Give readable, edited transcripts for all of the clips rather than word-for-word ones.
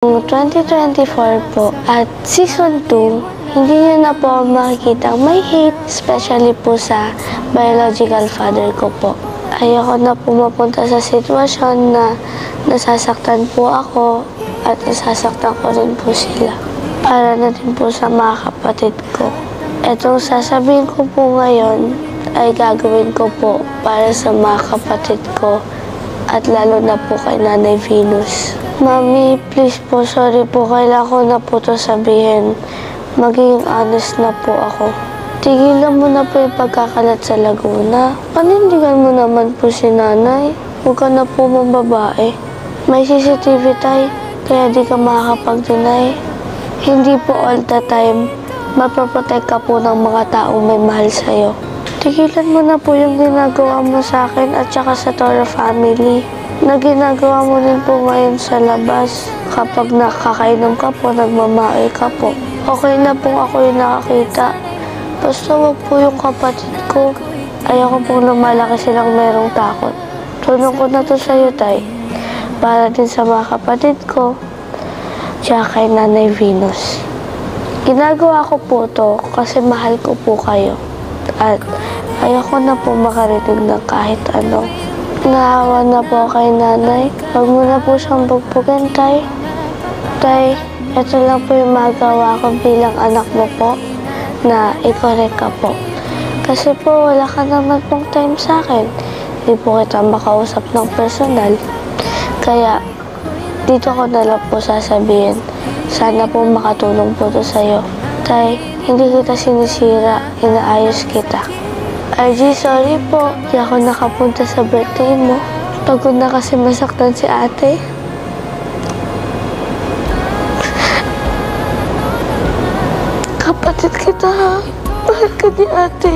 Noong 2024 po at Season 2, hindi niyo na po makikita may hate, especially po sa biological father ko po. Ayoko na po mapunta sa sitwasyon na nasasaktan po ako at nasasaktan ko rin po sila. Para na din po sa mga kapatid ko. Etong sasabihin ko po ngayon ay gagawin ko po para sa mga kapatid ko at lalo na po kay Nanay Venus. Mami, please po, sorry po, kailangan ko na po ito sabihin. Magiging honest na po ako. Tigilan mo na po yung pagkakalat sa Laguna. Panindigan mo naman po si nanay. Huwag ka na po mong babae. May CCTV tayo, kaya di ka makakapag-deny. Hindi po all the time, mapaprotect ka po ng mga taong may mahal sa'yo. Tigilan mo na po yung ginagawa mo sa akin at saka sa Toro family. Na ginagawa mo din po ngayon sa labas. Kapag nakakainom ka po, nagmamae ka po. Okay na po ako yung nakakita. Basta wag po yung kapatid ko. Ayoko pong lumalaki silang merong takot. Tulong ko na to sa'yo, Tay. Para din sa mga kapatid ko. Tsaka kay Nanay Venus. Ginagawa ko po to kasi mahal ko po kayo. At ayoko na po makarinig ng kahit ano. Naawa na po kay nanay. Huwag mo na po siyang bugbugan, Tay. Tay, ito lang po yung magawa ko bilang anak mo po na i-correct ka po. Kasi po wala ka naman pong time sa akin. Hindi po kita makausap ng personal. Kaya dito ko na lang po sasabihin. Sana po makatulong po to sa'yo. Tay, hindi kita sinisira. Inaayos kita. RG, sorry po. Di ako nakapunta sa birthday mo. Pagod na kasi masaktan si ate. Kapatid kita, ha? Mahal ka ni ate.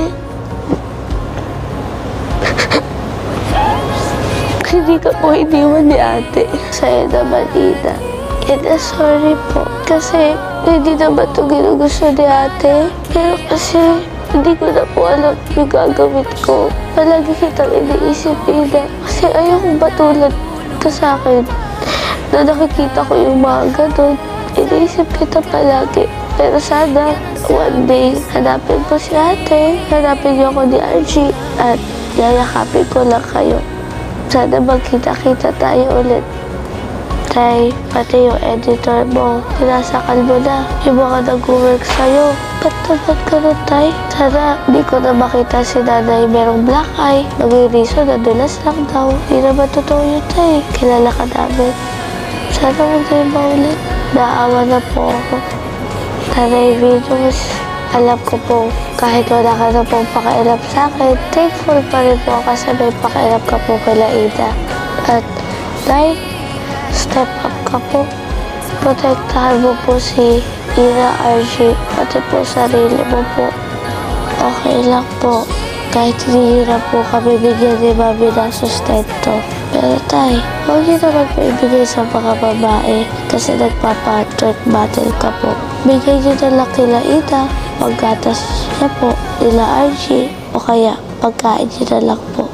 Hindi ka po iniwan ni ate. Sa'yo naman, Ina. Ina, sorry po. Kasi hindi naman ito ginugusto ni ate. Pero kasi hindi ko na po alam yung gagawin ko. Palagi kitang iniisip, Ina. Kasi ayokong batulad ka sa akin. Na nakikita ko yung mga ganun. Iniisip kita palagi. Pero sana, one day, hanapin po si ate. Hanapin niyo ako ni RG. At yayakapin ko lang kayo. Sana magkita-kita tayo ulit. Tay, pati yung editor mo, pinasakal mo na. Yung mga nag-work sa'yo. Ba't naman ka nun, Tay? Sana di ko na makita si nanay merong black eye. Mag-iriso na dulas lang daw. Di naman totoo yun, Tay. Kilala ka namin. Sana mo tayo maulit. Naawa na po ako. Nanay Venus, alam ko po, kahit wala ka na pong pakialam sa akin, thankful pa rin po kasi may pakialam ka po kila Ida. At, Tay, step up ka po. Protektahan mo po si Ina, RG, pati po sarili mo po. Okay lang po. Kahit hinihirap po kami bigyan ni Mami ng sustento. Pero Tay, huwag niyo naman po ibigay sa mga babae kasi nagpapa-truck battle ka po. Bigay niyo na lang kila Ina, paggatas niya po, nila RG, o kaya pagkain niyo na lang po.